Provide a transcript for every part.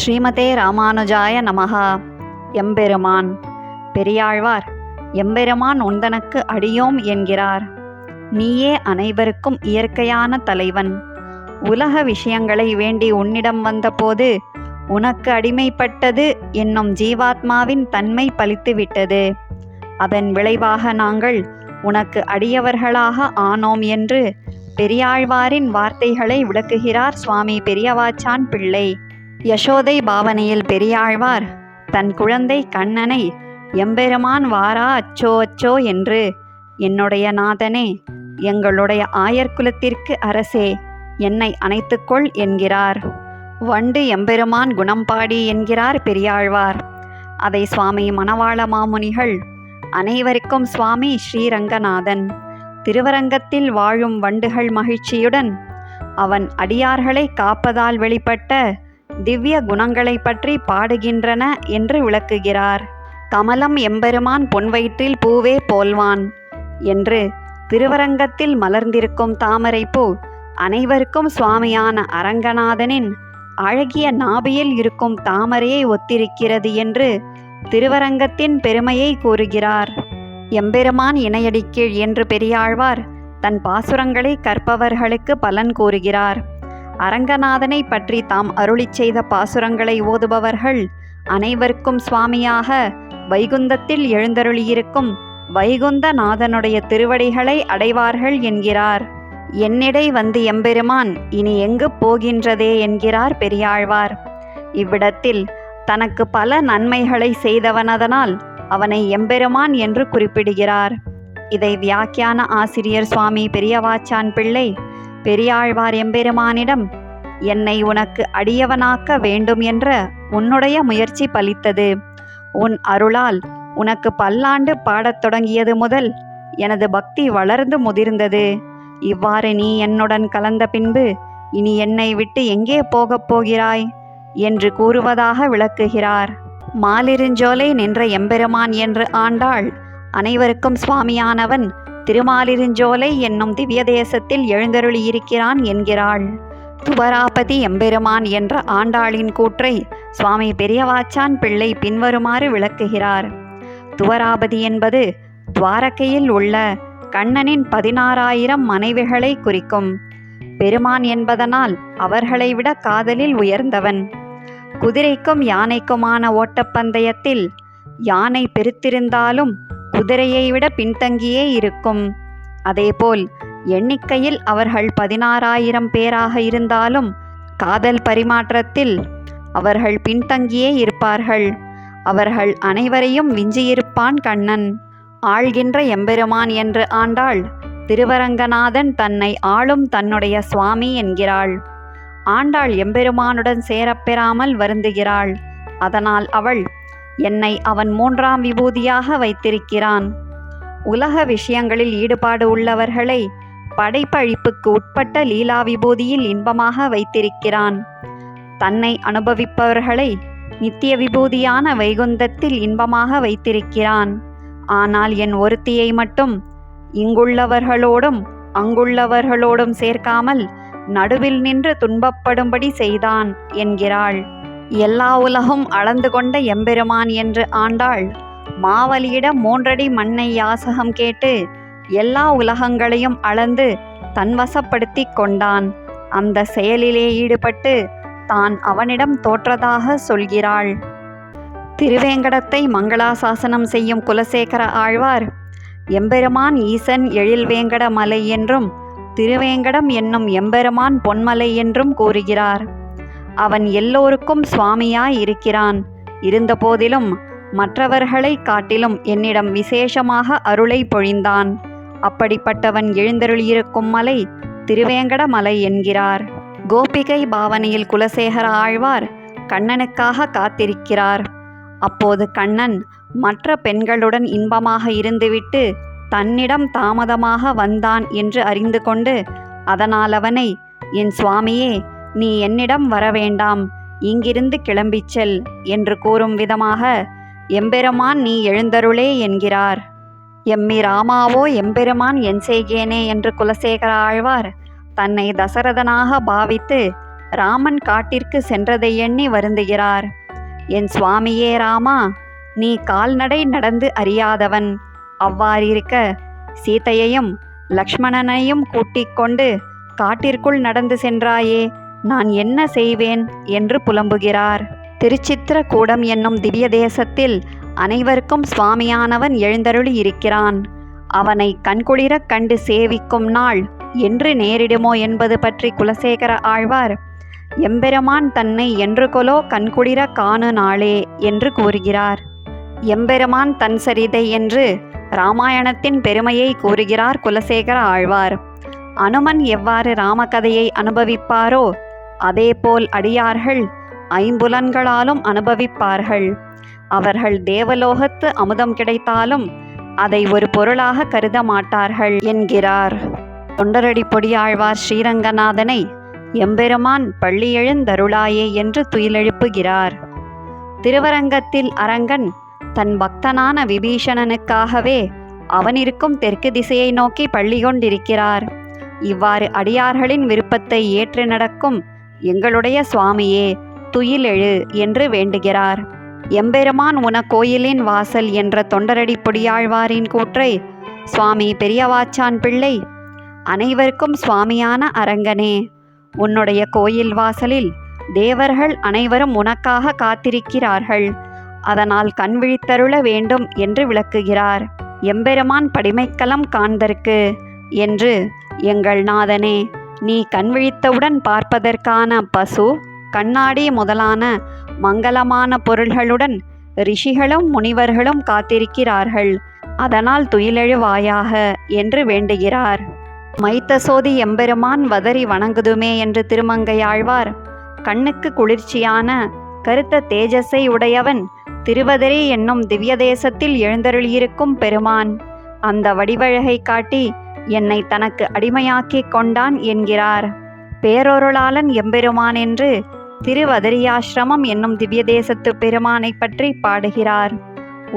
ஸ்ரீமதே ராமானுஜாய நமஹா. எம்பெருமான். பெரியாழ்வார் எம்பெருமான் உந்தனக்கு அடியோம் என்கிறார். நீயே அனைவருக்கும் இயற்கையான தலைவன். உலக விஷயங்களை வேண்டி உன்னிடம் வந்தபோது உனக்கு அடிமைப்பட்டது என்னும் ஜீவாத்மாவின் தன்மை பலித்துவிட்டது. அதன் விளைவாக நாங்கள் உனக்கு அடியவர்களாக ஆனோம் என்று பெரியாழ்வாரின் வார்த்தைகளை விளக்குகிறார் சுவாமி பெரியவாச்சான் பிள்ளை. யசோதை பாவனையில் பெரியாழ்வார் தன் குழந்தை கண்ணனை எம்பெருமான் வாரா அச்சோ அச்சோ என்று, என்னுடைய நாதனே, எங்களுடைய ஆயர்குலத்திற்கு அரசே, என்னை அணைத்துக்கொள் என்கிறார். வண்டு எம்பெருமான் குணம் பாடி என்கிறார் பெரியாழ்வார். அதை சுவாமி மணவாள மாமுனிகள் அனைவருக்கும் சுவாமி ஸ்ரீரங்கநாதன் திருவரங்கத்தில் வாழும் வண்டுகள் மகிழ்ச்சியுடன் அவன் அடியார்களை காப்பதால் வெளிப்பட்ட திவ்ய குணங்களை பற்றி பாடுகின்றன என்று விளக்குகிறார். கமலம் எம்பெருமான் பொன்வயிற்றில் பூவே போல்வான் என்று திருவரங்கத்தில் மலர்ந்திருக்கும் தாமரை பூ அனைவருக்கும் சுவாமியான அரங்கநாதனின் அழகிய நாபியில் இருக்கும் தாமரையை ஒத்திருக்கிறது என்று திருவரங்கத்தின் பெருமையை கூறுகிறார். எம்பெருமான் இணையடிக்கீழ் என்று பெரியாழ்வார் தன் பாசுரங்களை கற்பவர்களுக்கு பலன் கூறுகிறார். அரங்கநாதனை பற்றி தாம் அருளிச் செய்த பாசுரங்களை ஓதுபவர்கள் அனைவருக்கும் சுவாமியாக வைகுந்தத்தில் எழுந்தருளியிருக்கும் வைகுந்தநாதனுடைய திருவடிகளை அடைவார்கள் என்கிறார். என்னிடை வந்து எம்பெருமான் இனி எங்கு போகின்றதே என்கிறார் பெரியாழ்வார். இவ்விடத்தில் தனக்கு பல நன்மைகளை செய்தவனதனால் அவனை எம்பெருமான் என்று குறிப்பிடுகிறார். இதை வியாக்கியான ஆசிரியர் சுவாமி பெரியவாச்சான் பிள்ளை பெரியாழ்வார் எம்பெருமானிடம், என்னை உனக்கு அடியவனாக்க வேண்டும் என்ற உன்னுடைய முயற்சி பலித்தது. உன் அருளால் உனக்கு பல்லாண்டு பாடத் தொடங்கியது முதல் எனது பக்தி வளர்ந்து முதிர்ந்தது. இவ்வாறு நீ என்னுடன் கலந்த பின்பு இனி என்னை விட்டு எங்கே போகப் போகிறாய் என்று கூறுவதாக விளக்குகிறார். மாலிருஞ்சோலை நின்ற எம்பெருமான் என்று ஆண்டாள் அனைவருக்கும் சுவாமியானவன் திருமாலிருஞ்சோலை என்னும் திவ்ய தேசத்தில் எழுந்தருளியிருக்கிறான் என்கிறாள். துவராபதி எம்பெருமான் என்ற ஆண்டாளின் கூற்றை சுவாமி பெரியவாச்சான் பிள்ளை பின்வருமாறு விளக்குகிறார். துவராபதி என்பது துவாரகையில் உள்ள கண்ணனின் 16,000 மனைவிகளை குறிக்கும். பெருமான் என்பதனால் அவர்களை விட காதலில் உயர்ந்தவன். குதிரைக்கும் யானைக்குமான ஓட்டப்பந்தயத்தில் யானை பெருத்திருந்தாலும் குதிரையை விட பின்தங்கியே இருக்கும். அதேபோல் எண்ணிக்கையில் அவர்கள் 16,000 பேராக இருந்தாலும் காதல் பரிமாற்றத்தில் அவர்கள் பின்தங்கியே இருப்பார்கள். அவர்கள் அனைவரையும் விஞ்சியிருப்பான் கண்ணன். ஆள்கின்ற எம்பெருமான் என்று ஆண்டாள் திருவரங்கநாதன் தன்னை ஆளும் தன்னுடைய சுவாமி என்கிறாள். ஆண்டாள் எம்பெருமானுடன் சேரப்பெறாமல் வருந்துகிறாள். அதனால் அவள், என்னை அவன் 3ஆம் விபூதியாக வைத்திருக்கிறான். உலக விஷயங்களில் ஈடுபாடு உள்ளவர்களை படைப்பழிப்புக்கு உட்பட்ட லீலா விபூதியில் இன்பமாக வைத்திருக்கிறான். தன்னை அனுபவிப்பவர்களை நித்திய விபூதியான வைகுந்தத்தில் இன்பமாக வைத்திருக்கிறான். ஆனால் என் ஒருத்தியை மட்டும் இங்குள்ளவர்களோடும் அங்குள்ளவர்களோடும் சேர்க்காமல் நடுவில் நின்று துன்பப்படும்படி செய்தான் என்கிறாள். எல்லா உலகும் அளந்து கொண்ட எம்பெருமான் என்று ஆண்டாள் மாவலியிடம் 3 அடி மண்ணை யாசகம் கேட்டு எல்லா உலகங்களையும் அளந்து தன்வசப்படுத்தி கொண்டான். அந்த செயலிலே ஈடுபட்டு தான் அவனிடம் தோற்றதாக சொல்கிறாள். திருவேங்கடத்தை மங்களாசாசனம் செய்யும் குலசேகர ஆழ்வார் எம்பெருமான் ஈசன் எழில்வேங்கட மலை என்றும் திருவேங்கடம் என்னும் எம்பெருமான் பொன்மலை என்றும் கூறுகிறார். அவன் எல்லோருக்கும் சுவாமியாய் இருக்கிறான். இருந்தபோதிலும் மற்றவர்களை காட்டிலும் என்னிடம் விசேஷமாக அருளை பொழிந்தான். அப்படிப்பட்டவன் எழுந்தருளியிருக்கும் மலை திருவேங்கட மலை என்கிறார். கோபிகை பாவனையில் குலசேகர ஆழ்வார் கண்ணனுக்காக காத்திருக்கிறார். அப்போது கண்ணன் மற்ற பெண்களுடன் இன்பமாக இருந்துவிட்டு தன்னிடம் தாமதமாக வந்தான் என்று அறிந்து கொண்டு, அதனால் அவனை, என் சுவாமியே, நீ என்னிடம் வரவேண்டாம், இங்கிருந்து கிளம்பிச் செல் என்று கூறும் விதமாக, எம்பெருமான் நீ எழுந்தருளே என்கிறார். எம்மி ராமாவோ எம்பெருமான் என் செய்கேனே என்று குலசேகர ஆழ்வார் தன்னை தசரதனாக பாவித்து ராமன் காட்டிற்கு சென்றதை எண்ணி வருந்துகிறார். என் சுவாமியே ராமா, நீ கால்நடை நடந்து அறியாதவன். அவ்வாறிருக்க சீதையையும் லக்ஷ்மணனையும் கூட்டிக் கொண்டு காட்டிற்குள் நடந்து சென்றாயே, நான் என்ன செய்வேன் என்று புலம்புகிறார். திருச்சித்திரக்கூடம் என்னும் திவ்ய தேசத்தில் அனைவருக்கும் சுவாமியானவன் எழுந்தருளி இருக்கிறான். அவனை கண்குளிரக் கண்டு சேவிக்கும் நாள் என்று நேரிடுமோ என்பது பற்றி குலசேகர ஆழ்வார், எம்பெருமான் தன்னை என்று கொலோ கண்குளிர காணு நாளே என்று கூறுகிறார். எம்பெருமான் தன் சரிதை என்று இராமாயணத்தின் பெருமையை கூறுகிறார் குலசேகர ஆழ்வார். அனுமன் எவ்வாறு ராமகதையை அனுபவிப்பாரோ அதேபோல் அடியார்கள் ஐம்புலன்களாலும் அனுபவிப்பார்கள். அவர்கள் தேவலோகத்து அமுதம் கிடைத்தாலும் அதை ஒரு பொருளாக கருத மாட்டார்கள் என்கிறார். தொண்டரடிப்பொடியாழ்வார் ஸ்ரீரங்கநாதனை எம்பெருமான் பள்ளி எழுந்தருளாயே என்று துயிலெழுப்புகிறார். திருவரங்கத்தில் அரங்கன் தன் பக்தனான விபீஷணனுக்காகவே அவனிருக்கும் தெற்கு திசையை நோக்கி பள்ளி கொண்டிருக்கிறார். இவ்வாறு அடியார்களின் விருப்பத்தை ஏற்று நடக்கும் எங்களுடைய சுவாமியே துயிலெழு என்று வேண்டுகிறார். எம்பெருமான் உன கோயிலின் வாசல் என்ற தொண்டரடிப்பொடியாழ்வாரின் கூற்றை சுவாமி பெரியவாச்சான் பிள்ளை, அனைவருக்கும் சுவாமியான அரங்கனே, உன்னுடைய கோயில் வாசலில் தேவர்கள் அனைவரும் உனக்காக காத்திருக்கிறார்கள். அதனால் கண் விழித்தருள வேண்டும் என்று விளக்குகிறார். எம்பெருமான் படிமைக்களம் காண்தற்கு என்று எங்கள் நாதனே, நீ கண் விழித்தவுடன் பார்ப்பதற்கான பசு, கண்ணாடி முதலான மங்களமான பொருள்களுடன் ரிஷிகளும் முனிவர்களும் காத்திருக்கிறார்கள். அதனால் துயிலெழுவாயாக என்று வேண்டுகிறார். மைத்தசோதி எம்பெருமான் வதறி வணங்குதுமே என்று திருமங்கையாழ்வார், கண்ணுக்கு குளிர்ச்சியான கருத்த தேஜஸை உடையவன் திருவதரி என்னும் திவ்ய தேசத்தில் எழுந்தருளியிருக்கும் பெருமான் அந்த வடிவழகை காட்டி என்னை தனக்கு அடிமையாக்கிக் கொண்டான் என்கிறார். பேரொருளாளன் எம்பெருமான் என்று திருவதரியாசிரமம் என்னும் திவ்ய தேசத்து பெருமானை பற்றி பாடுகிறார்.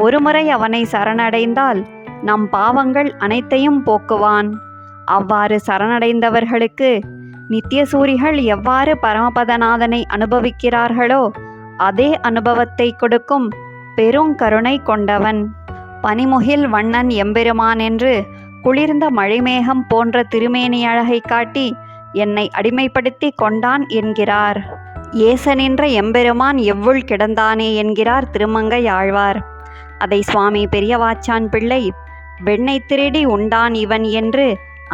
ஒருமுறை அவனை சரணடைந்தால் நம் பாவங்கள் அனைத்தையும் போக்குவான். அவ்வாறு சரணடைந்தவர்களுக்கு நித்தியசூரிகள் எவ்வாறு பரமபதநாதனை அனுபவிக்கிறார்களோ அதே அனுபவத்தை கொடுக்கும் பெருங்கருணை கொண்டவன். பனிமுகில் வண்ணன் எம்பெருமான் என்று குளிர்ந்த மழைமேகம் போன்ற திருமேனி அழகை காட்டி என்னை அடிமைப்படுத்தி கொண்டான் என்கிறார். ஏசனின்ற எம்பெருமான் எவ்வுள் கிடந்தானே என்கிறார் திருமங்கையாழ்வார். அதை சுவாமி பெரியவாச்சான் பிள்ளை, வெண்ணை திருடி உண்டான் இவன் என்று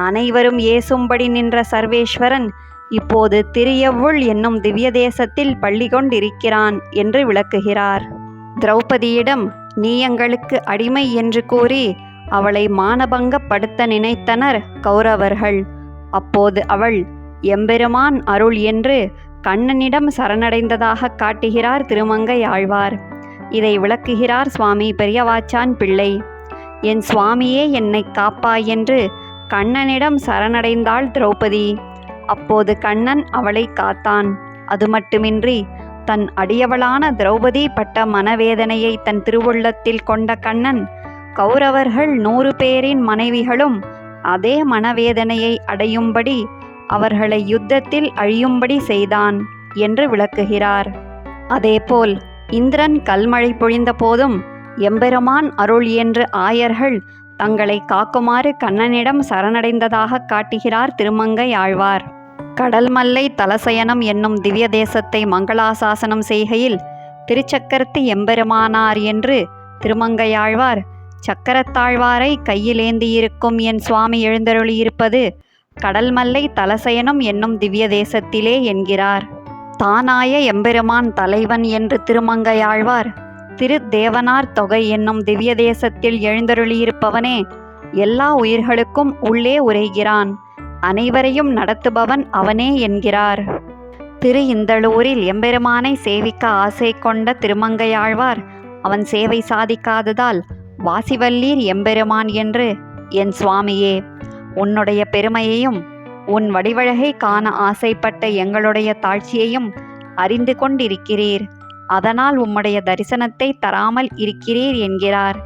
அனைவரும் ஏசும்படி நின்ற சர்வேஸ்வரன் இப்போது திரியவுள் என்னும் திவ்ய தேசத்தில் பள்ளி கொண்டிருக்கிறான் என்று விளக்குகிறார். திரௌபதியிடம் நீ எங்களுக்கு அடிமை என்று கூறி அவளை மானபங்கப்படுத்த நினைத்தனர் கௌரவர்கள். அப்போது அவள் எம்பெருமான் அருள் என்று கண்ணனிடம் சரணடைந்ததாக காட்டுகிறார் திருமங்கை ஆழ்வார். இதை விளக்குகிறார் சுவாமி பெரியவாச்சான் பிள்ளை. என் சுவாமியே என்னை காப்பாய் என்று கண்ணனிடம் சரணடைந்தாள் திரௌபதி. அப்போது கண்ணன் அவளை காத்தான். அது மட்டுமின்றி தன் அடியவளான திரௌபதி பட்ட மனவேதனையை தன் திருவுள்ளத்தில் கொண்ட கண்ணன் கௌரவர்கள் 100 பேரின் மனைவிகளும் அதே மனவேதனையை அடையும்படி அவர்களை யுத்தத்தில் அழியும்படி செய்தான் என்று விளக்குகிறார். அதேபோல் இந்திரன் கல்மழை பொழிந்த போதும் எம்பெருமான் அருள் என்று ஆயர்கள் தங்களை காக்குமாறு கண்ணனிடம் சரணடைந்ததாக காட்டுகிறார் திருமங்கை ஆழ்வார். கடல்மல்லை தலசயனம் என்னும் திவ்ய தேசத்தை மங்களாசாசனம் செய்கையில் திருச்சக்கரத்து எம்பெருமானார் என்று திருமங்கையாழ்வார், சக்கரத்தாழ்வாரை கையிலேந்தியிருக்கும் என் சுவாமி எழுந்தருளியிருப்பது கடல்மல்லை தலசயனம் என்னும் திவ்ய தேசத்திலே என்கிறார். தானாய எம்பெருமான் தலைவன் என்று திருமங்கையாழ்வார், திருத்தேவனார் தொகை என்னும் திவ்ய தேசத்தில் எழுந்தருளியிருப்பவனே எல்லா உயிர்களுக்கும் உள்ளே உரைகிறான், அனைவரையும் நடத்துபவன் அவனே என்கிறார். திரு இந்தளூரில் எம்பெருமானை சேவிக்க ஆசை கொண்ட திருமங்கையாழ்வார் அவன் சேவை சாதிக்காததால் வாசிவல்லீர் எம்பெருமான் என்று, என் சுவாமியே உன்னுடைய பெருமையையும் உன் வடிவழகை காண ஆசைப்பட்ட எங்களுடைய தாழ்ச்சியையும் அறிந்து கொண்டிருக்கிறீர். அதனால் உம்முடைய தரிசனத்தை தராமல் இருக்கிறீர் என்கிறார்.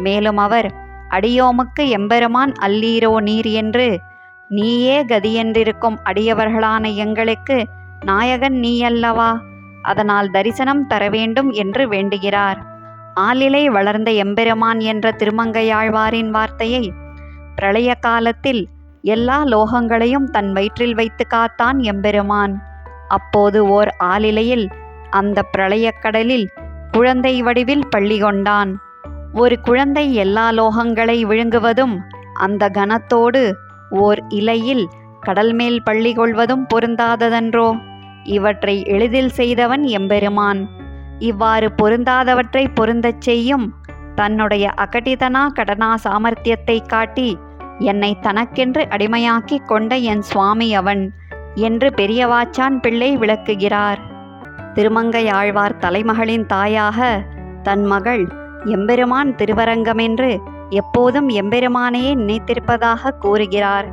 மேலும் அவர், அடியோமுக்கு எம்பெருமான் அல்லீரோ நீர் என்று நீயே கதியென்றிருக்கும் அடியவர்களான எங்களுக்கு நாயகன் நீயல்லவா, அதனால் தரிசனம் தர வேண்டும் என்று வேண்டுகிறார். ஆலிலை வளர்ந்த எம்பெருமான் என்ற திருமங்கையாழ்வாரின் வார்த்தையை பிரளய காலத்தில் எல்லா லோகங்களையும் தன் வயிற்றில் வைத்து காத்தான் எம்பெருமான். அப்போது ஓர் ஆலிலையில் அந்த பிரளயக்கடலில் குழந்தை வடிவில் பள்ளி கொண்டான். ஒரு குழந்தை எல்லா லோகங்களை விழுங்குவதும் அந்த கணத்தோடு ஓர் இலையில் கடல் மேல் பள்ளி கொள்வதும் பொருந்தாததன்றோ? இவற்றை எளிதில் செய்தவன் எம்பெருமான். இவ்வாறு பொருந்தாதவற்றை பொருந்தச் செய்யும் தன்னுடைய அகட்டிதனா கடனா சாமர்த்தியத்தை காட்டி என்னை தனக்கென்று அடிமையாக்கி கொண்ட என் சுவாமி அவன் என்று பெரியவாச்சான் பிள்ளை விளக்குகிறார். திருமங்கையாழ்வார் தலைமகளின் தாயாக தன் மகள் எம்பெருமான் திருவரங்கமென்று எப்போதும் எம்பெருமானையே நினைத்திருப்பதாக கூறுகிறார்.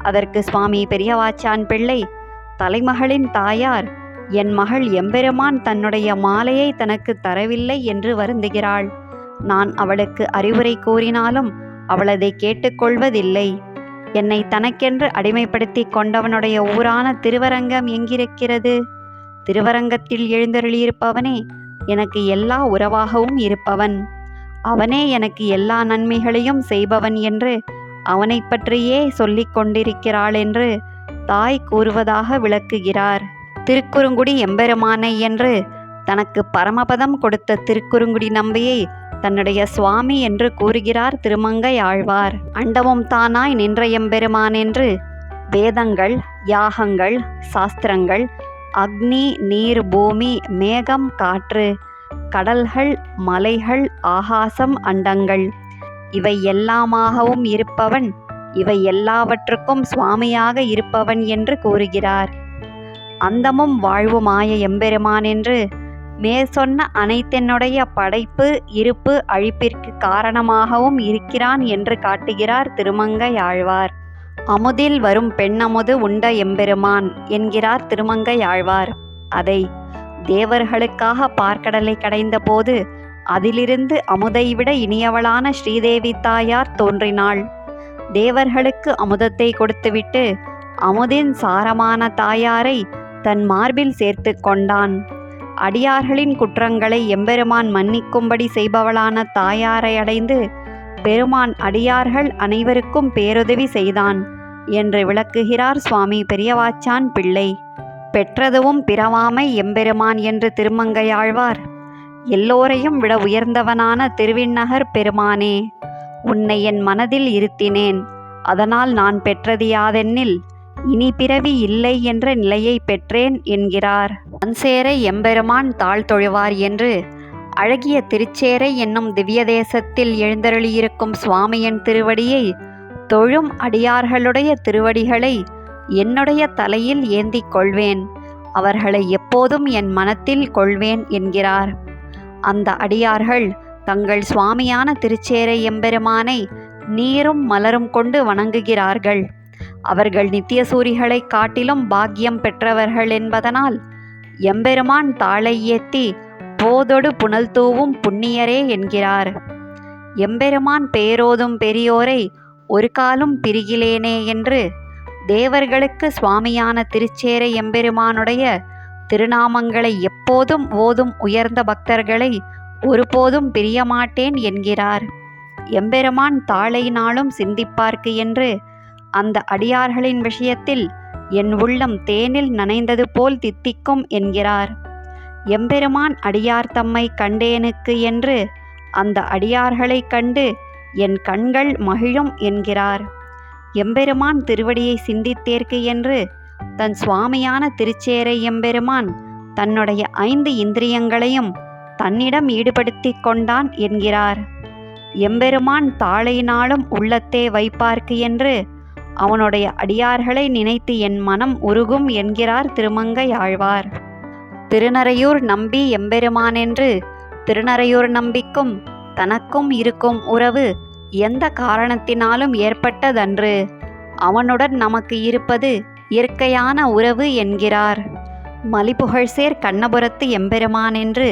அதற்கு சுவாமி பெரியவாச்சான் பிள்ளை, தலைமகளின் தாயார் என் மகள் எம்பெருமான் தன்னுடைய மாலையை தனக்கு தரவில்லை என்று வருந்துகிறாள். நான் அவளுக்கு அறிவுரை கூறினாலும் அவள் அதை கேட்டுக்கொள்வதில்லை. என்னை தனக்கென்று அடிமைப்படுத்தி கொண்டவனுடைய ஊரான திருவரங்கம் எங்கிருக்கிறது? திருவரங்கத்தில் எழுந்தருளியிருப்பவனே எனக்கு எல்லா உறவாகவும் இருப்பவன், அவனே எனக்கு எல்லா நன்மைகளையும் செய்பவன் என்று அவனை பற்றியே சொல்லிக் கொண்டிருக்கிறாள் என்று தாய் கூறுவதாக விளக்குகிறார். திருக்குறுங்குடி எம்பெருமானை என்று தனக்கு பரமபதம் கொடுத்த திருக்குறுங்குடி நம்பியை தன்னுடைய சுவாமி என்று கூறுகிறார் திருமங்கை ஆழ்வார். அண்டமும் தானாய் நின்ற எம்பெருமான் என்று வேதங்கள், யாகங்கள், சாஸ்திரங்கள், அக்னி, நீர், பூமி, மேகம், காற்று, கடல்கள், மலைகள், ஆகாசம், அண்டங்கள் இவை எல்லாமாகவும் இருப்பவன், இவை எல்லாவற்றுக்கும் சுவாமியாக இருப்பவன் என்று கூறுகிறார். அந்தமும் வாழ்வுமாய எம்பெருமான் என்று மேற்சொன்ன அனைத்தென்னுடைய படைப்பு, இருப்பு, அழிப்பிற்கு காரணமாகவும் இருக்கிறான் என்று காட்டுகிறார் திருமங்கை ஆழ்வார். அமுதில் வரும் பெண்ணமுது உண்ட எம்பெருமான் என்கிறார் திருமங்கை ஆழ்வார். அதை தேவர்களுக்காக பார்க்கடலை கடைந்த போது அதிலிருந்து அமுதை விட இனியவளான ஸ்ரீதேவி தாயார் தோன்றினாள். தேவர்களுக்கு அமுதத்தை கொடுத்துவிட்டு அமுதின் சாரமான தாயாரை தன் மார்பில் சேர்த்து கொண்டான். அடியார்களின் குற்றங்களை எம்பெருமான் மன்னிக்கும்படி செய்பவளான தாயாரை அடைந்து பெருமான் அடியார்கள் அனைவருக்கும் பேருதவி செய்தான் என்று விளக்குகிறார் சுவாமி பெரியவாச்சான் பிள்ளை. பெற்றதுவும் பிறவாமை எம்பெருமான் என்று திருமங்கையாழ்வார், எல்லோரையும் விட உயர்ந்தவனான திருவிண்ணகர் பெருமானே, உன்னை என் மனதில் இருத்தினேன், அதனால் நான் பெற்றது யாதென்னில் இனி பிறவி இல்லை என்ற நிலையை பெற்றேன் என்கிறார். தன்சேரை எம்பெருமான் தாழ் தொழுவார் என்று அழகிய திருச்சேரை என்னும் திவ்ய தேசத்தில் எழுந்தருளியிருக்கும் சுவாமியின் திருவடியை தொழும் அடியார்களுடைய திருவடிகளை என்னுடைய தலையில் ஏந்திக் கொள்வேன், அவர்களை எப்போதும் என் மனத்தில் கொள்வேன் என்கிறார். அந்த அடியார்கள் தங்கள் சுவாமியான திருச்சேரை எம்பெருமானை நீரும் மலரும் கொண்டு வணங்குகிறார்கள். அவர்கள் நித்தியசூரிகளை காட்டிலும் பாக்கியம் பெற்றவர்கள் என்பதனால் எம்பெருமான் தாளை ஏத்தி போதொடு புனல் தூவும் புண்ணியரே என்கிறார். எம்பெருமான் பேரோதும் பெரியோரை ஒரு காலும் பிரிகிலேனே என்று தேவர்களுக்கு சுவாமியான திருச்சேரை எம்பெருமானுடைய திருநாமங்களை எப்போதும் ஓதும் உயர்ந்த பக்தர்களை ஒருபோதும் பிரியமாட்டேன் என்கிறார். எம்பெருமான் தாளை நாளும் சிந்திப்பார்க்கு என்று அந்த அடியார்களின் விஷயத்தில் என் உள்ளம் தேனில் நனைந்தது போல் தித்திக்கும் என்கிறார். எம்பெருமான் அடியார் தம்மை கண்டேனுக்கு என்று அந்த அடியார்களை கண்டு என் கண்கள் மகிழும் என்கிறார். எம்பெருமான் திருவடியை சிந்தித்தேற்கு என்று தன் சுவாமியான திருச்சேரை எம்பெருமான் தன்னுடைய 5 இந்திரியங்களையும் தன்னிடம் ஈடுபடுத்தி கொண்டான் என்கிறார். எம்பெருமான் தாளை நாளும் உள்ளத்தே வைப்பார்க்கு என்று அவனுடைய அடியார்களை நினைத்து என் மனம் உருகும் என்கிறார் திருமங்கை ஆழ்வார். திருநறையூர் நம்பி எம்பெருமான் என்று திருநறையூர் நம்பிக்கும் தனக்கும் இருக்கும் உறவு எந்த காரணத்தினாலும் ஏற்பட்டதன்று, அவனுடன் நமக்கு இருப்பது இயற்கையான உறவு என்கிறார். மலிபுகழ்சேர் கண்ணபுரத்து எம்பெருமான் என்று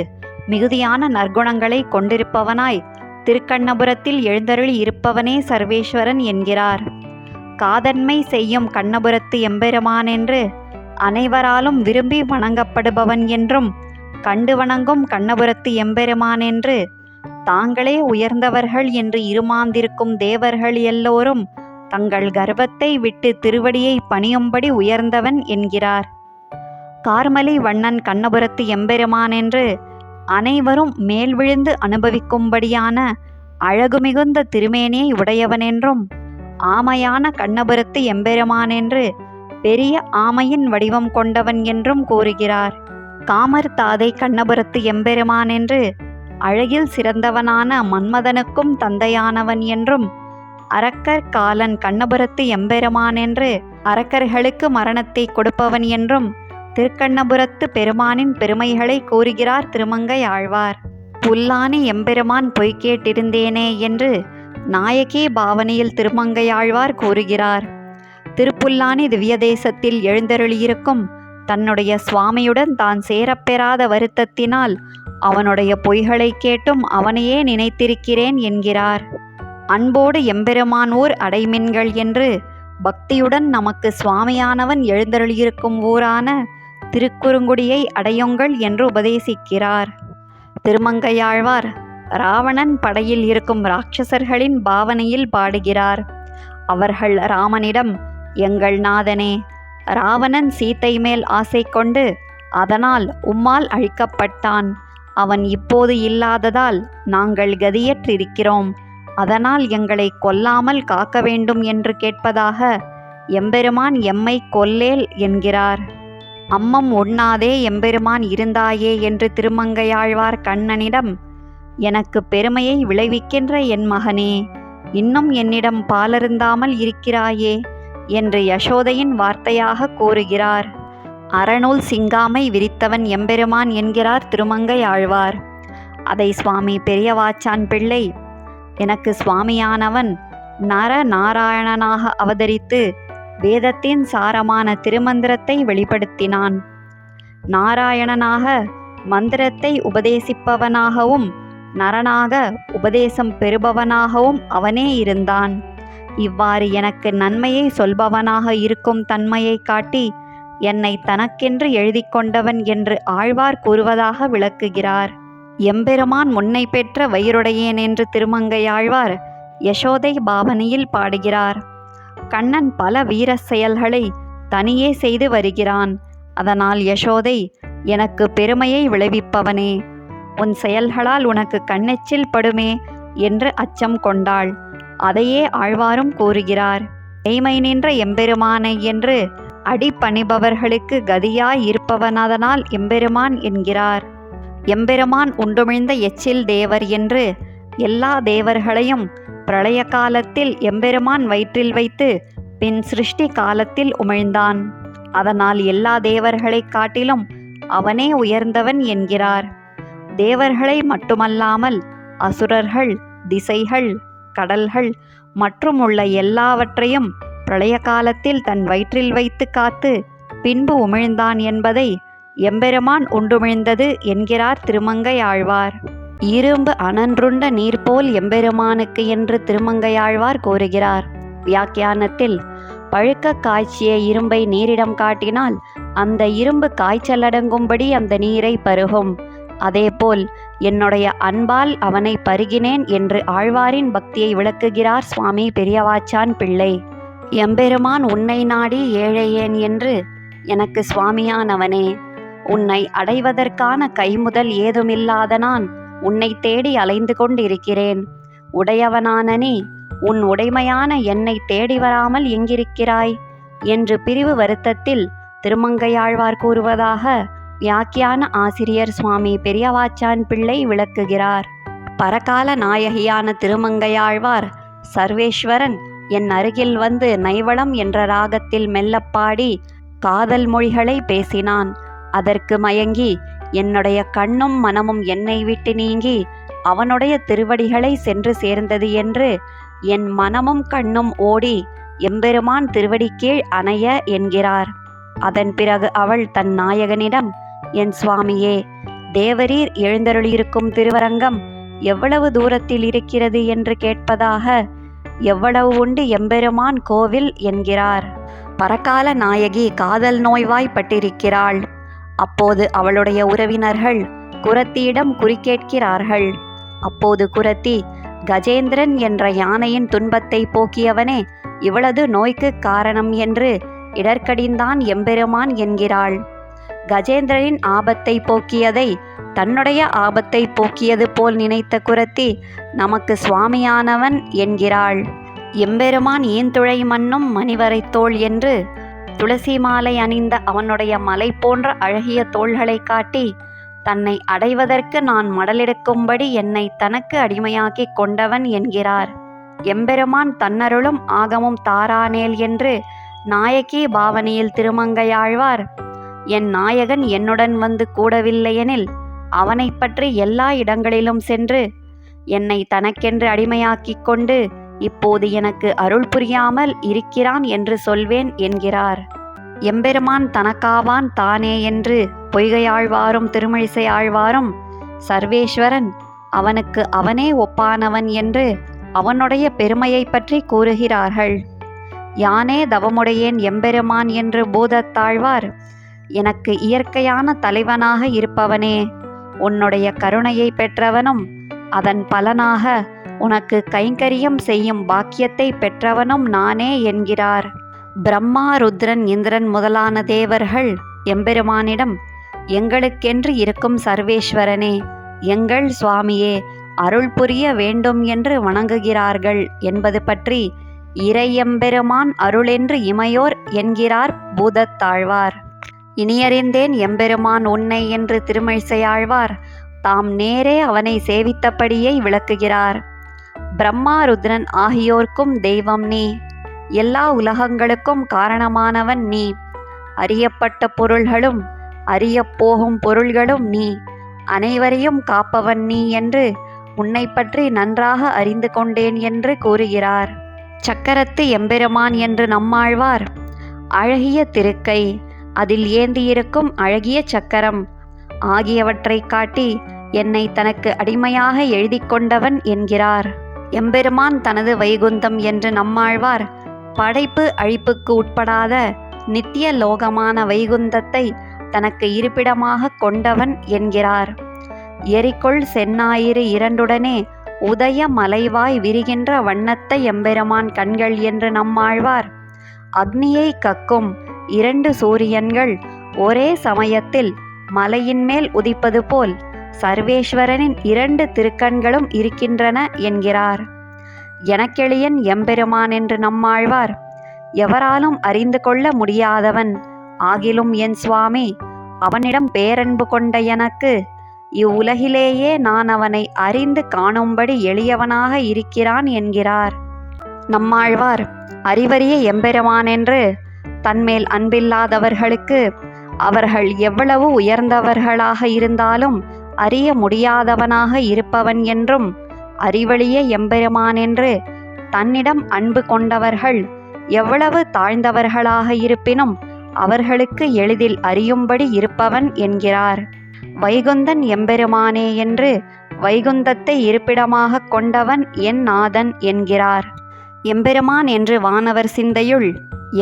மிகுதியான நற்குணங்களை கொண்டிருப்பவனாய் திருக்கண்ணபுரத்தில் எழுந்தருளி இருப்பவனே சர்வேஸ்வரன் என்கிறார். காதன்மை செய்யும் கண்ணபுரத்து எம்பெருமான் என்று அனைவராலும் விரும்பி வணங்கப்படுபவன் என்றும் கண்டு வணங்கும் கண்ணபுரத்து எம்பெருமான் என்று தாங்களே உயர்ந்தவர்கள் என்று இருமாந்திருக்கும் தேவர்கள் எல்லோரும் தங்கள் கர்வத்தை விட்டு திருவடியை பணியும்படி உயர்ந்தவன் என்கிறார். கார்மலி வண்ணன் கண்ணபுரத்து எம்பெருமான் என்று அனைவரும் மேல் விழுந்து அனுபவிக்கும்படியான அழகு மிகுந்த திருமேனியை உடையவனென்றும், ஆமையான கண்ணபுரத்து எம்பெருமான் என்று பெரிய ஆமையின் வடிவம் கொண்டவன் என்றும் கூறுகிறார். காமர் தாதை கண்ணபுரத்து எம்பெருமான் என்று அழகில் சிறந்தவனான மன்மதனுக்கும் தந்தையானவன் என்றும், அரக்கர் காலன் கண்ணபுரத்து எம்பெருமான் என்று அரக்கர்களுக்கு மரணத்தை கொடுப்பவன் என்றும் திருக்கண்ணபுரத்து பெருமானின் பெருமைகளை கூறுகிறார் திருமங்கை ஆழ்வார். புல்லானி எம்பெருமான் பொய் கேட்டிருந்தேனே என்று நாயகி பாவனையில் திருமங்கையாழ்வார் கூறுகிறார். திருப்புல்லானி திவ்ய தேசத்தில் எழுந்தருளியிருக்கும் தன்னுடைய சுவாமியுடன் தான் சேரப்பெறாத வருத்தத்தினால் அவனுடைய பொய்களை கேட்டும் அவனையே நினைத்திருக்கிறேன் என்கிறார். அன்போடு எம்பெருமான் ஊர் அடைமின்கள் என்று பக்தியுடன் நமக்கு சுவாமியானவன் எழுந்தருளியிருக்கும் ஊரான திருக்குறுங்குடியை அடையுங்கள் என்று உபதேசிக்கிறார். திருமங்கையாழ்வார் ராவணன் படையில் இருக்கும் ராட்சசர்களின் பாவனையில் பாடுகிறார். அவர்கள் ராமனிடம், எங்கள் நாதனே, ராவணன் சீத்தை மேல் ஆசை கொண்டு அதனால் உம்மால் அழிக்கப்பட்டான். அவன் இப்போது இல்லாததால் நாங்கள் கதியற்றிருக்கிறோம். அதனால் எங்களை கொல்லாமல் காக்க வேண்டும் என்று கேட்பதாக எம்பெருமான் எம்மை கொல்லேல் என்கிறார். அம்மம் உண்ணாதே எம்பெருமான் இருந்தாயே என்று திருமங்கையாழ்வார் கண்ணனிடம், எனக்கு பெருமையை விளைவிக்கின்ற என் மகனே, இன்னும் என்னிடம் பாலருந்தாமல் இருக்கிறாயே என்று யசோதையின் வார்த்தையாக கூறுகிறார். அறநூல் சிங்காமை விரித்தவன் எம்பெருமான் என்கிறார் திருமங்கை ஆழ்வார். அதை சுவாமி பெரியவாச்சான் பிள்ளை, எனக்கு சுவாமியானவன் நாராயணனாக அவதரித்து வேதத்தின் சாரமான திருமந்திரத்தை வெளிப்படுத்தினான். நாராயணனாக மந்திரத்தை உபதேசிப்பவனாகவும் நரனாக உபதேசம் பெறுபவனாகவும் அவனே இருந்தான். இவ்வாறு எனக்கு நன்மையை சொல்பவனாக இருக்கும் தன்மையை காட்டி என்னை தனக்கென்று எழுதி கொண்டவன் என்று ஆழ்வார் கூறுவதாக விளக்குகிறார். எம்பெருமான் முன்னை பெற்ற வயிறுடையேன் என்று திருமங்கையாழ்வார் யசோதை பாவனையில் பாடுகிறார். கண்ணன் பல வீர செயல்களை தனியே செய்து வருகிறான். அதனால் யசோதை, எனக்கு பெருமையை விளைவிப்பவனே, உன் செயல்களால் உனக்கு கண்ணெச்சில் படுமே என்று அச்சம் கொண்டாள். அதையே ஆழ்வாரும் கூறுகிறார். மெய்மை நின்ற எம்பெருமானை என்று அடிபணிபவர்களுக்கு கதியாய் இருப்பவனதனால் எம்பெருமான் என்கிறார். எம்பெருமான் உண்டுமிழ்ந்த எச்சில் தேவர் என்று எல்லா தேவர்களையும் பிரளய காலத்தில் எம்பெருமான் வயிற்றில் வைத்து பின் சிருஷ்டி காலத்தில் உமிழ்ந்தான். அதனால் எல்லா தேவர்களை காட்டிலும் அவனே உயர்ந்தவன் என்கிறார். தேவர்களை மட்டுமல்லாமல் அசுரர்கள், திசைகள், கடல்கள் மற்றும் உள்ள எல்லாவற்றையும் பிரளய காலத்தில் தன் வயிற்றில் வைத்து காத்து பின்பு உமிழ்ந்தான் என்பதை எம்பெருமான் உண்டுமிழ்ந்தது என்கிறார் திருமங்கை ஆழ்வார். இரும்பு அனன்றுண்ட நீர் போல் எம்பெருமானுக்கு என்று திருமங்கையாழ்வார் கூறுகிறார். வியாக்கியானத்தில், பழுக்க காய்ச்சிய இரும்பை நீரிடம் காட்டினால் அந்த இரும்பு காய்ச்சலடங்கும்படி அந்த நீரை பருகும். அதேபோல் என்னுடைய அன்பால் அவனை பருகினேன் என்று ஆழ்வாரின் பக்தியை விளக்குகிறார் சுவாமி பெரியவாச்சான் பிள்ளை. எம்பெருமான் உன்னை நாடி ஏழையேன் என்று எனக்கு சுவாமியானவனே, உன்னை அடைவதற்கான கைமுதல் ஏதுமில்லாத நான் உன்னை தேடி அலைந்து கொண்டிருக்கிறேன். உடையவனான நீ உன் உடைமையான என்னை தேடி வராமல் எங்கிருக்கிறாய் என்று பிரிவு வருத்தத்தில் திருமங்கையாழ்வார் கூறுவதாக வியாக்கியான ஆசிரியர் சுவாமி பெரியவாச்சான் பிள்ளை விளக்குகிறார். பரகால நாயகியான திருமங்கையாழ்வார் சர்வேஸ்வரன் என் அருகில் வந்து நைவளம் என்ற ராகத்தில் மெல்லப்பாடி காதல் மொழிகளை பேசினான். அதற்கு மயங்கி என்னுடைய கண்ணும் மனமும் என்னை விட்டு நீங்கி அவனுடைய திருவடிகளை சென்று சேர்ந்தது என்று என் மனமும் கண்ணும் ஓடி எம்பெருமான் திருவடி கீழ் அணைய என்கிறார். அதன் பிறகு அவள் தன் நாயகனிடம், என் சுவாமியே, தேவரீர் எழுந்தருளியிருக்கும் திருவரங்கம் எவ்வளவு தூரத்தில் இருக்கிறது என்று கேட்பதாக, எவ்வளவு உண்டு எம்பெருமான் கோவில் என்கிறார். பரகால நாயகி காதல் நோய்வாய்ப்பட்டிருக்கிறாள். அப்போது அவளுடைய உறவினர்கள் குரத்தியிடம் குறிக்கேட்கிறார்கள். அப்போது குரத்தி, கஜேந்திரன் என்ற யானையின் துன்பத்தை போக்கியவனே இவளது நோய்க்கு காரணம் என்று இடர்கடிந்தான் எம்பெருமான் என்கிறாள். கஜேந்திரனின் ஆபத்தை போக்கியதை தன்னுடைய ஆபத்தை போக்கியது போல் நினைத்த குரத்தி, நமக்கு சுவாமியானவன் என்கிறாள். எம்பெருமான் ஈந்துழை மண்ணும் மணிவரைத்தோள் என்று துளசி மாலை அணிந்த அவனுடைய மலை போன்ற அழகிய தோள்களை காட்டி, தன்னை அடைவதற்கு நான் மடலெடுக்கும்படி என்னை தனக்கு அடிமையாக்கி கொண்டவன் என்கிறார். எம்பெருமான் தன்னருளும் ஆகமும் தாரானேல் என்று நாயகி பாவனையில் திருமங்கையாழ்வார், என் நாயகன் என்னுடன் வந்து கூடவில்லையெனில் அவனை பற்றி எல்லா இடங்களிலும் சென்று என்னை தனக்கென்று அடிமையாக்கிக் கொண்டு இப்போது எனக்கு அருள் புரியாமல் இருக்கிறான் என்று சொல்வேன் என்கிறார். எம்பெருமான் தனக்காவான் தானே என்று பொய்கையாழ்வாரும் திருமிழிசை ஆழ்வாரும், சர்வேஸ்வரன் அவனுக்கு அவனே ஒப்பானவன் என்று அவனுடைய பெருமையை பற்றி கூறுகிறார்கள். யானே தவமுடையேன் எம்பெருமான் என்று பூதத்தாழ்வார், எனக்கு இயற்கையான தலைவனாக இருப்பவனே, உன்னுடைய கருணையை பெற்றவனும் அதன் பலனாக உனக்கு கைங்கரியம் செய்யும் பாக்கியத்தை பெற்றவனும் நானே என்கிறார். பிரம்மா, ருத்ரன், இந்திரன் முதலான தேவர்கள் எம்பெருமானிடம், எங்களுக்கென்று இருக்கும் சர்வேஸ்வரனே, எங்கள் சுவாமியே, அருள் புரிய வேண்டும் என்று வணங்குகிறார்கள் என்பது பற்றி இறையெம்பெருமான் அருளென்று இமையோர் என்கிறார் பூதத்தாழ்வார். இனியறிந்தேன் எம்பெருமான் உன்னை என்று திருமிழிசையாழ்வார் தாம் நேரே அவனை சேவித்தபடியை விளக்குகிறார். பிரம்மா, ருத்ரன் ஆகியோர்க்கும் தெய்வம் நீ, எல்லா உலகங்களுக்கும் காரணமானவன் நீ, அறியப்பட்ட பொருள்களும் அறியப்போகும் பொருள்களும் நீ, அனைவரையும் காப்பவன் நீ என்று உன்னை பற்றி நன்றாக அறிந்து கொண்டேன் என்று கூறுகிறார். சக்கரத்து எம்பெருமான் என்று நம்மாழ்வார், அழகிய திருக்கை, அதில் ஏந்தியிருக்கும் அழகிய சக்கரம் ஆகியவற்றை காட்டி என்னை தனக்கு அடிமையாக எழுதி கொண்டவன் என்கிறார். எம்பெருமான் தனது வைகுந்தம் என்று நம்மாழ்வார், படைப்பு அழிப்புக்கு உட்படாத நித்திய லோகமான வைகுந்தத்தை தனக்கு இருப்பிடமாக கொண்டவன் என்கிறார். எரிகொள் செந்நாயிறு இரண்டுடனே உதய மலைவாய் விரிகின்ற வண்ணத்தை எம்பெருமான் கண்கள் என்று நம்மாழ்வார், அக்னியை கக்கும் 2 சூரியன்கள் ஒரே சமயத்தில் மலையின் மேல் உதிப்பது போல் சர்வேஸ்வரனின் 2 திருக்கண்களும் இருக்கின்றன என்கிறார். எனக்கெளியன் எம்பெருமான் என்று நம்மாழ்வார், எவராலும் அறிந்து கொள்ள முடியாதவன் ஆகிலும் என் சுவாமி, அவனிடம் பேரன்பு கொண்ட எனக்கு இவ்வுலகிலேயே நான் அவனை அறிந்து காணும்படி எளியவனாக இருக்கிறான் என்கிறார். நம்மாழ்வார் அறிவறிய எம்பெருமான் என்று தன்மேல் அன்பில்லாதவர்களுக்கு அவர்கள் எவ்வளவு உயர்ந்தவர்களாக இருந்தாலும் அறிய முடியாதவனாக இருப்பவன் என்றும், அறிவழிய எம்பெருமான் என்று தன்னிடம் அன்பு கொண்டவர்கள் எவ்வளவு தாழ்ந்தவர்களாக இருப்பினும் அவர்களுக்கு எளிதில் அறியும்படி இருப்பவன் என்கிறார். வைகுந்தன் எம்பெருமானே என்று வைகுந்தத்தை இருப்பிடமாக கொண்டவன் என் நாதன் என்கிறார். எம்பெருமான் என்று வானவர் சிந்தையுள்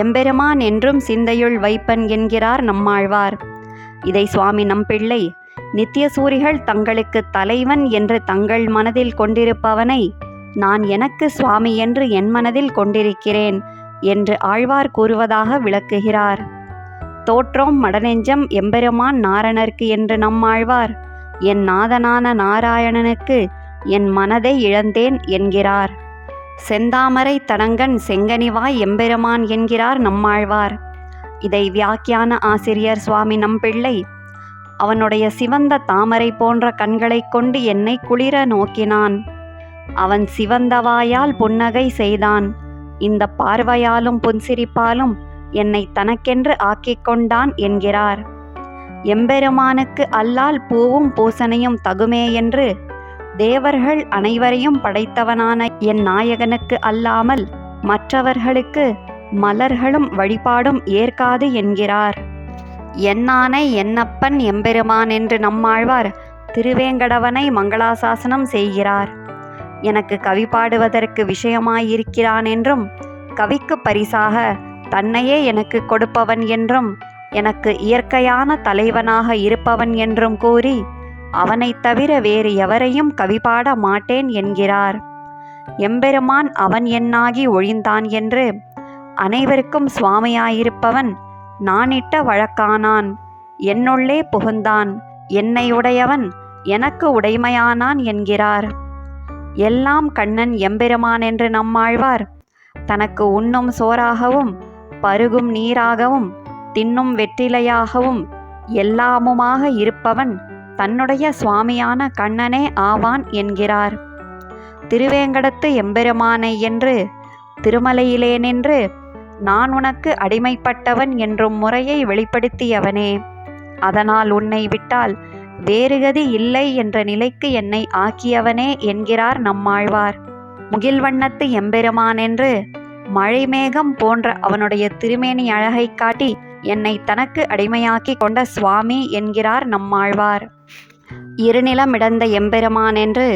எம்பெருமான் என்றும் சிந்தையுள் வைப்பன் என்கிறார் நம்மாழ்வார். இதை சுவாமி நம்பிள்ளை, நித்தியசூரிகள் தங்களுக்கு தலைவன் என்று தங்கள் மனதில் கொண்டிருப்பவனை நான் எனக்கு சுவாமி என்று என் மனதில் கொண்டிருக்கிறேன் என்று ஆழ்வார் கூறுவதாக விளக்குகிறார். தோற்றோம் மடநெஞ்சம் எம்பெருமான் நாரணர்க்கு என்று நம்மாழ்வார், என் நாதனான நாராயணனுக்கு என் மனதை இழந்தேன் என்கிறார். செந்தாமரை தடங்கன் செங்கனிவாய் எம்பெருமான் என்கிறார் நம்மாழ்வார். இதை வியாக்கியான ஆசிரியர் சுவாமி நம்பிள்ளை, அவனுடைய சிவந்த தாமரை போன்ற கண்களை கொண்டு என்னை குளிர நோக்கினான். அவன் சிவந்தவாயால் புன்னகை செய்தான். இந்த பார்வையாலும் புன்சிரிப்பாலும் என்னை தனக்கென்று ஆக்கிக் கொண்டான் என்கிறார். எம்பெருமானுக்கு அல்லால் பூவும் பூசனையும் தகுமே என்று தேவர்கள் அனைவரையும் படைத்தவனான என் நாயகனுக்கு அல்லாமல் மற்றவர்களுக்கு மலர்களும் வழிபாடும் ஏற்காது என்கிறார். என்னானை என்னப்பன் எம்பெருமான் என்று நம்மாழ்வார் திருவேங்கடவனை மங்களாசாசனம் செய்கிறார். எனக்கு கவி பாடுவதற்கு விஷயமாயிருக்கிறான் என்றும் கவிக்கு பரிசாக தன்னையே எனக்கு கொடுப்பவன் என்றும் எனக்கு இயற்கையான தலைவனாக இருப்பவன் என்றும் கூறி அவனைத் தவிர வேறு எவரையும் கவிபாட மாட்டேன் என்கிறார். எம்பெருமான் அவன் என்னாகி ஒழிந்தான் என்று அனைவருக்கும் சுவாமியாயிருப்பவன் நானிட்ட வழக்கானான், என்னுள்ளே புகுந்தான், என்னை உடையவன் எனக்கு உடைமையானான் என்கிறார். எல்லாம் கண்ணன் எம்பெருமான் என்று நம்மாழ்வார் தனக்கு உண்ணும் சோறாகவும் பருகும் நீராகவும் தின்னும் வெற்றிலையாகவும் எல்லாமுமாக இருப்பவன் தன்னுடைய சுவாமியான கண்ணனே ஆவான் என்கிறார். திருவேங்கடத்து எம்பெருமானை என்று திருமலையிலே நின்று நான் உனக்கு அடிமைப்பட்டவன் என்றும் முறையை வெளிப்படுத்தியவனே, அதனால் உன்னை விட்டால் வேறு கதி இல்லை என்ற நிலைக்கு என்னை ஆக்கியவனே என்கிறார் நம்மாழ்வார். முகில்வண்ணத்து எம்பெருமான் என்று மழைமேகம் போன்ற அவனுடைய திருமேனி அழகை காட்டி என்னை தனக்கு அடிமையாக்கி கொண்ட சுவாமி என்கிறார் நம்மாழ்வார். இருநிலமிடந்த எம்பெருமான் என்று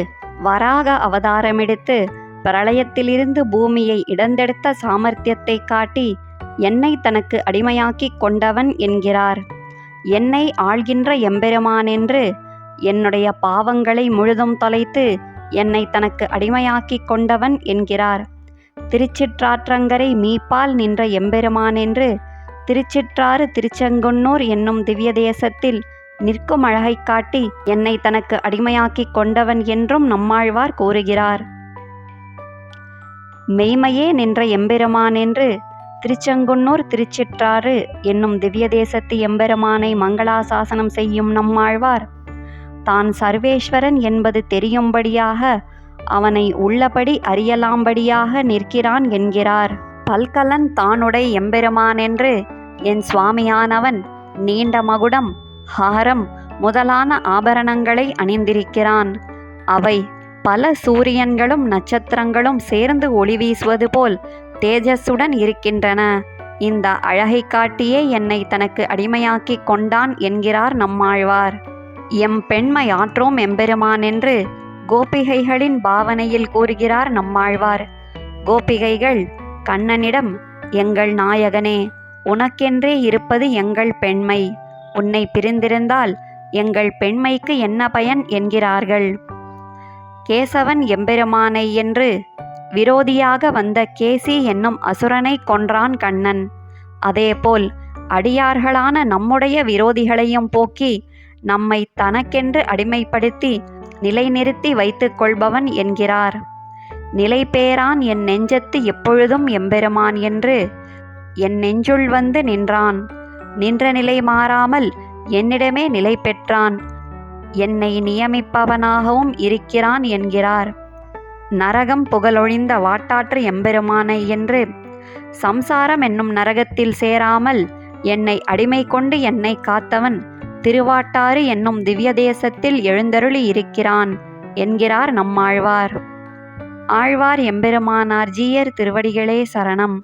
வராக அவதாரமெடுத்து பிரளயத்திலிருந்து பூமியை இடந்தெடுத்த சாமர்த்தியத்தை காட்டி என்னை தனக்கு அடிமையாக்கி கொண்டவன் என்கிறார். என்னை ஆள்கின்ற எம்பெருமான் என்று என்னுடைய பாவங்களை முழுதும் தொலைத்து என்னை தனக்கு அடிமையாக்கி கொண்டவன் என்கிறார். திருச்சிற்றாற்றங்கரை மீப்பால் நின்ற எம்பெருமான் என்று திருச்சிற்றாறு திருச்செங்குன்னூர் என்னும் திவ்ய தேசத்தில் நிற்கும் அழகை காட்டி என்னை தனக்கு அடிமையாக்கி கொண்டவன் என்றும் நம்மாழ்வார் கூறுகிறார். மெய்மையே நின்ற எம்பெருமான் என்று திருச்செங்குன்னூர் திருச்சிற்றாறு என்னும் திவ்ய தேசத்து எம்பெருமானை மங்களாசாசனம் செய்யும் நம்மாழ்வார் தான் சர்வேஸ்வரன் என்பது தெரியும்படியாக அவனை உள்ளபடி அறியலாம்படியாக நிற்கிறான் என்கிறார். பல்கலன் தானுடை எம்பெருமான் என்று என் சுவாமியானவன் நீண்ட மகுடம் ஹாரம் முதலான ஆபரணங்களை அணிந்திருக்கிறான். அவை பல சூரியன்களும் நட்சத்திரங்களும் சேர்ந்து ஒளி வீசுவது போல் தேஜஸுடன் இருக்கின்றன. இந்த அழகை காட்டியே என்னை தனக்கு அடிமையாக்கி கொண்டான் என்கிறார் நம்மாழ்வார். எம் பெண்மையாற்றோம் எம்பெருமான் என்று கோபிகைகளின் பாவனையில் கூறுகிறார் நம்மாழ்வார். கோபிகைகள் கண்ணனிடம், எங்கள் நாயகனே, உனக்கென்றே இருப்பது எங்கள் பெண்மை, உன்னை பிரிந்திருந்தால் எங்கள் பெண்மைக்கு என்ன பயன் என்கிறார்கள். கேசவன் எம்பெருமானை என்று விரோதியாக வந்த கேசி என்னும் அசுரனை கொன்றான் கண்ணன். அதேபோல் அடியார்களான நம்முடைய விரோதிகளையும் போக்கி நம்மை தனக்கென்று அடிமைப்படுத்தி நிலைநிறுத்தி வைத்துக் கொள்பவன் என்கிறார். நிலை பேரான் என் நெஞ்சத்து எப்பொழுதும் எம்பெருமான் என்று என் நெஞ்சுள் வந்து நின்றான். நின்ற நிலை மாறாமல் என்னிடமே நிலை பெற்றான். என்னை நியமிப்பவனாகவும் இருக்கிறான் என்கிறார். நரகம் புகழொழிந்த வாட்டாற்று எம்பெருமானை என்று சம்சாரம் என்னும் நரகத்தில் சேராமல் என்னை அடிமை கொண்டு என்னை காத்தவன் திருவாட்டாறு என்னும் திவ்ய தேசத்தில் எழுந்தருளி இருக்கிறான் என்கிறார் நம்மாழ்வார். ஆழ்வார் எம்பெருமானார் ஜீயர் திருவடிகளே சரணம்.